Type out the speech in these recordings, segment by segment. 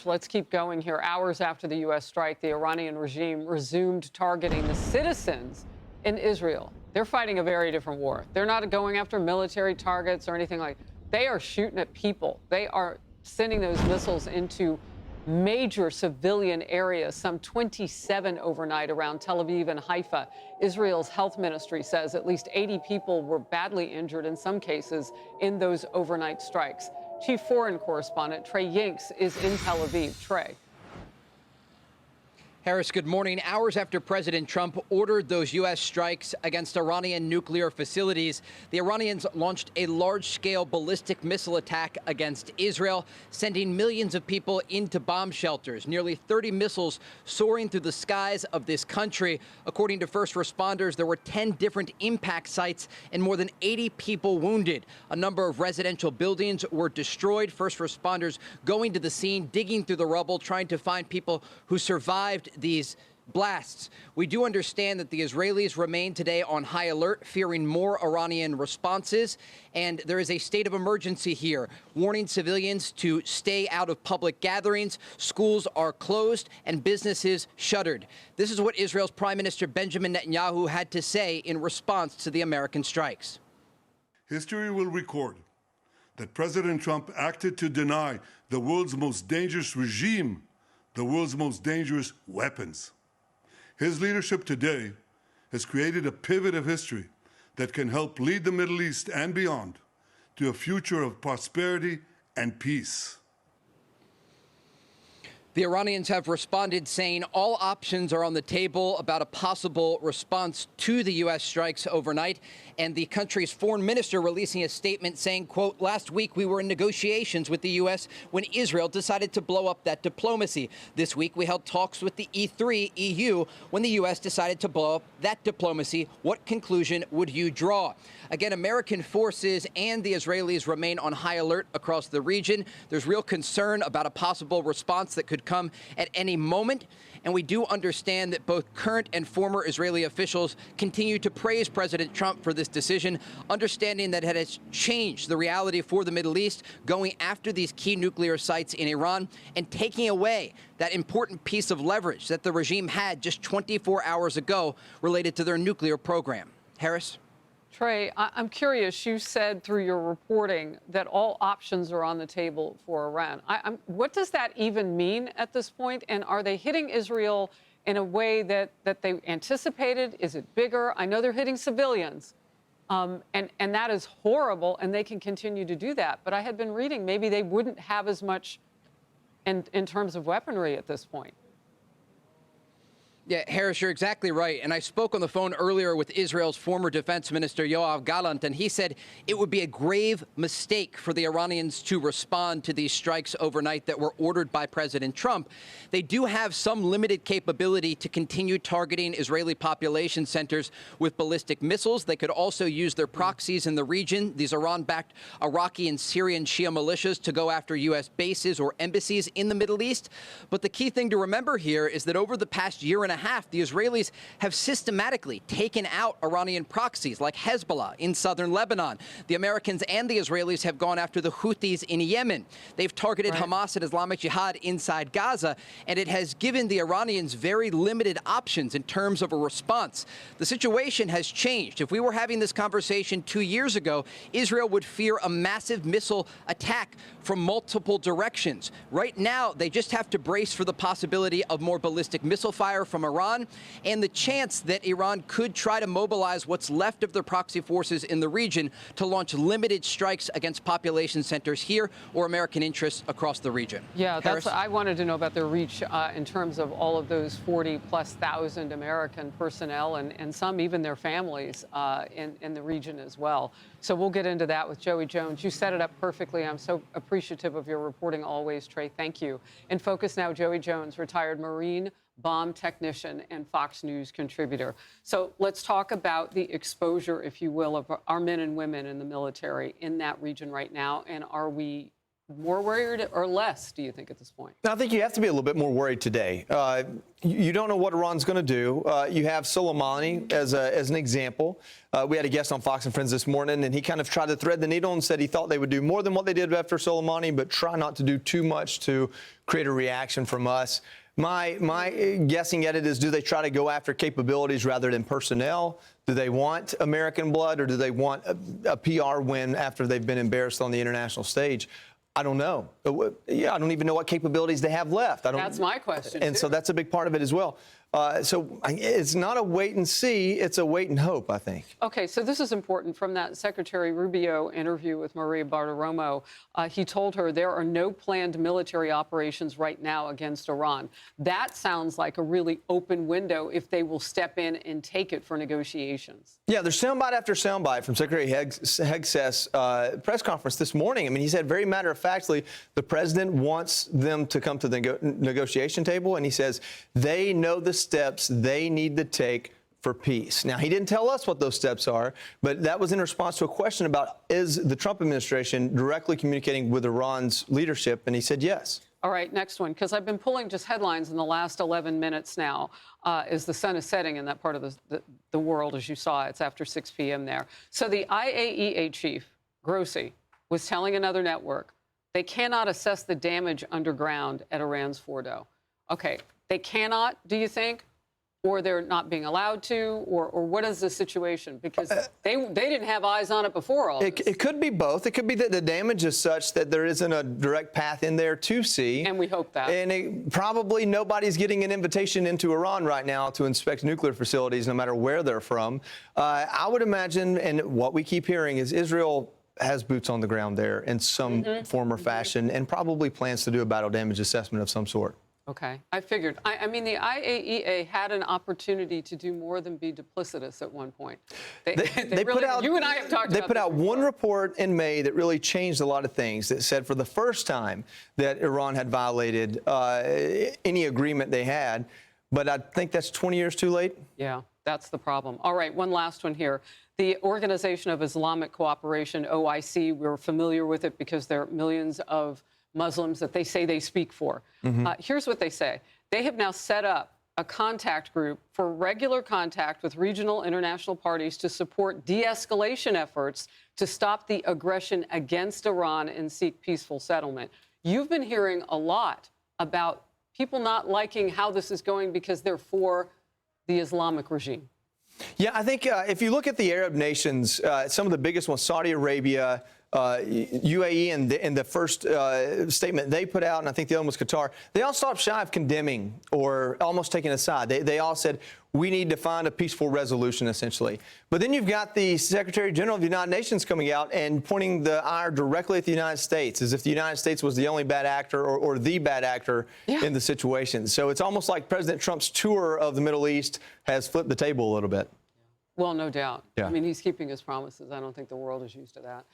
much. Let's keep going here. Hours after the U.S. strike, the Iranian regime resumed targeting the citizens in Israel. They're fighting a very different war. They're not going after military targets or anything like that. They are shooting at people. They are sending those missiles into major civilian areas, some 27 overnight around Tel Aviv and Haifa. Israel's health ministry says at least 80 people were badly injured in some cases in those overnight strikes. Chief foreign correspondent Trey Yingst is in Tel Aviv. Trey. Harris, good morning. Hours after President Trump ordered those U.S. strikes against Iranian nuclear facilities, the Iranians launched a large-scale ballistic missile attack against Israel, sending millions of people into bomb shelters. Nearly 30 missiles soaring through the skies of this country. According to first responders, there were 10 different impact sites and more than 80 people wounded. A number of residential buildings were destroyed. First responders going to the scene, digging through the rubble, trying to find people who survived these blasts. We do understand that the Israelis remain today on high alert, fearing more Iranian responses. And there is a state of emergency here, warning civilians to stay out of public gatherings. Schools are closed and businesses shuttered. This is what Israel's Prime Minister Benjamin Netanyahu had to say in response to the American strikes. History will record that President Trump acted to deny the world's most dangerous regime the world's most dangerous weapons. His leadership today has created a pivot of history that can help lead the Middle East and beyond to a future of prosperity and peace. The Iranians have responded saying all options are on the table about a possible response to the U.S. strikes overnight. And the country's foreign minister releasing a statement saying, quote, last week we were in negotiations with the U.S. when Israel decided to blow up that diplomacy. This week we held talks with the E3 EU when the U.S. decided to blow up that diplomacy. What conclusion would you draw? Again, American forces and the Israelis remain on high alert across the region. There's real concern about a possible response that could come at any moment. And we do understand that both current and former Israeli officials continue to praise President Trump for this decision, understanding that it has changed the reality for the Middle East, going after these key nuclear sites in Iran and taking away that important piece of leverage that the regime had just 24 hours ago related to their nuclear program. Harris? Trey, I'm curious. You said through your reporting that all options are on the table for Iran. What does that even mean at this point? And are they hitting Israel in a way that they anticipated? Is it bigger? I know they're hitting civilians, and that is horrible, and they can continue to do that. But I had been reading maybe they wouldn't have as much in terms of weaponry at this point. Yeah, Harris, you're exactly right. And I spoke on the phone earlier with Israel's former defense minister, Yoav Gallant, and he said it would be a grave mistake for the Iranians to respond to these strikes overnight that were ordered by President Trump. They do have some limited capability to continue targeting Israeli population centers with ballistic missiles. They could also use their proxies in the region, these Iran-backed Iraqi and Syrian Shia militias, to go after U.S. bases or embassies in the Middle East. But the key thing to remember here is that over the past year and a half, the Israelis have systematically taken out Iranian proxies like Hezbollah in southern Lebanon. The Americans and the Israelis have gone after the Houthis in Yemen. They've targeted Hamas and Islamic Jihad inside Gaza, and it has given the Iranians very limited options in terms of a response. The situation has changed. If we were having this conversation 2 years ago, Israel would fear a massive missile attack from multiple directions. Right now, they just have to brace for the possibility of more ballistic missile fire from Iran and the chance that Iran could try to mobilize what's left of their proxy forces in the region to launch limited strikes against population centers here or American interests across the region. Yeah, Harris? I wanted to know about their reach in terms of all of those 40,000+ American personnel and some even their families in the region as well. So we'll get into that with Joey Jones. You set it up perfectly. I'm so appreciative of your reporting always, Trey. Thank you. In focus now, Joey Jones, retired Marine bomb technician and Fox News contributor. So let's talk about the exposure, if you will, of our men and women in the military in that region right now. And are we more worried or less, do you think, at this point? I think you have to be a little bit more worried today. You don't know what Iran's going to do. You have Soleimani as an example. We had a guest on Fox and Friends this morning, and he kind of tried to thread the needle and said he thought they would do more than what they did after Soleimani, but try not to do too much to create a reaction from us. My guessing at it is, do they try to go after capabilities rather than personnel? Do they want American blood, or do they want a PR win after they've been embarrassed on the international stage? I don't know. I don't even know what capabilities they have left. That's my question, And too. so that's a big part of it as well. So it's not a wait and see, it's a wait and hope, I think. Okay, so this is important. From that Secretary Rubio interview with Maria Bartiromo, he told her there are no planned military operations right now against Iran. That sounds like a really open window if they will step in and take it for negotiations. Yeah, there's soundbite after soundbite from Secretary Hegseth's press conference this morning. I mean, he said very matter-of-factly the president wants them to come to the negotiation table, and he says they know the steps they need to take for peace. Now, he didn't tell us what those steps are, but that was in response to a question about, is the Trump administration directly communicating with Iran's leadership? And he said yes. All right, next one, because I've been pulling just headlines in the last 11 minutes now, as the sun is setting in that part of the world, as you saw. It's after 6 p.m. there. So the IAEA chief, Grossi, was telling another network they cannot assess the damage underground at Iran's Fordo. Okay, they cannot, do you think? Or they're not being allowed to? Or what is the situation? Because they didn't have eyes on it before all this. It could be both. It could be that the damage is such that there isn't a direct path in there to see. And we hope that. And probably nobody's getting an invitation into Iran right now to inspect nuclear facilities, no matter where they're from. I would imagine, and what we keep hearing is Israel has boots on the ground there in some form or fashion, and probably plans to do a battle damage assessment of some sort. Okay, I figured. I mean, the IAEA had an opportunity to do more than be duplicitous at one point. They really, put out, you and I have talked about They put out one before. report in May that really changed a lot of things, that said for the first time that Iran had violated any agreement they had. But I think that's 20 years too late. Yeah, that's the problem. All right, one last one here. The Organization of Islamic Cooperation, OIC, we're familiar with it because there are millions of Muslims that they say they speak for. Here's what they say. They have now set up a contact group for regular contact with regional international parties to support de-escalation efforts to stop the aggression against Iran and seek peaceful settlement. You've been hearing a lot about people not liking how this is going because they're for the Islamic regime. Yeah, I think if you look at the Arab nations, some of the biggest ones, Saudi Arabia, UAE, and the first statement they put out, and I think the other one was Qatar, they all stopped shy of condemning or almost taking a side. They all said, we need to find a peaceful resolution, essentially. But then you've got the Secretary General of the United Nations coming out and pointing the ire directly at the United States, as if the United States was the only bad actor or the bad actor in the situation. So it's almost like President Trump's tour of the Middle East has flipped the table a little bit. Well, no doubt. Yeah. I mean, he's keeping his promises. I don't think the world is used to that.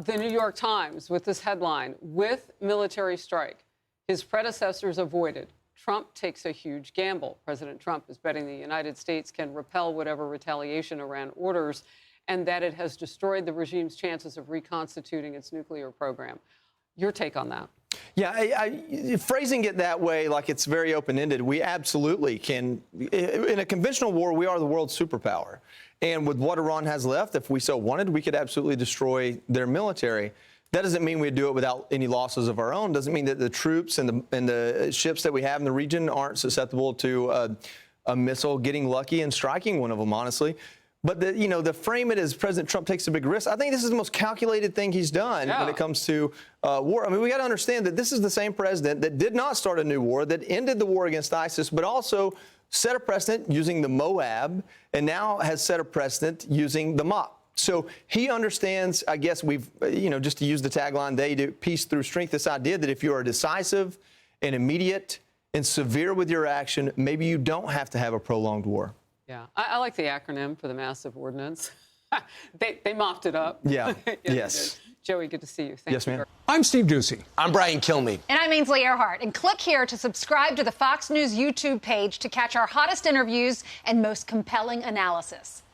The New York Times, with this headline, with military strike, his predecessors avoided. Trump takes a huge gamble. President Trump is betting the United States can repel whatever retaliation Iran orders, and that it has destroyed the regime's chances of reconstituting its nuclear program. Your take on that? Yeah, phrasing it that way, like it's very open-ended, we absolutely can. In a conventional war, we are the world's superpower. And with what Iran has left, if we so wanted, we could absolutely destroy their military. That doesn't mean we'd do it without any losses of our own. Doesn't mean that the troops and the ships that we have in the region aren't susceptible to a missile getting lucky and striking one of them, honestly. But the frame it as President Trump takes a big risk. I think this is the most calculated thing he's done when it comes to war. I mean, we got to understand that this is the same president that did not start a new war, that ended the war against ISIS, but also set a precedent using the Moab, and now has set a precedent using the MOP. So he understands, I guess we've, just to use the tagline, they do peace through strength, this idea that if you are decisive and immediate and severe with your action, maybe you don't have to have a prolonged war. Yeah, I like the acronym for the massive ordinance. they mopped it up. Yeah, yes. Joey, good to see you. Thank yes, you. ma'am. I'm Steve Doocy. I'm Brian Kilmeade. And I'm Ainsley Earhart. And click here to subscribe to the Fox News YouTube page to catch our hottest interviews and most compelling analysis.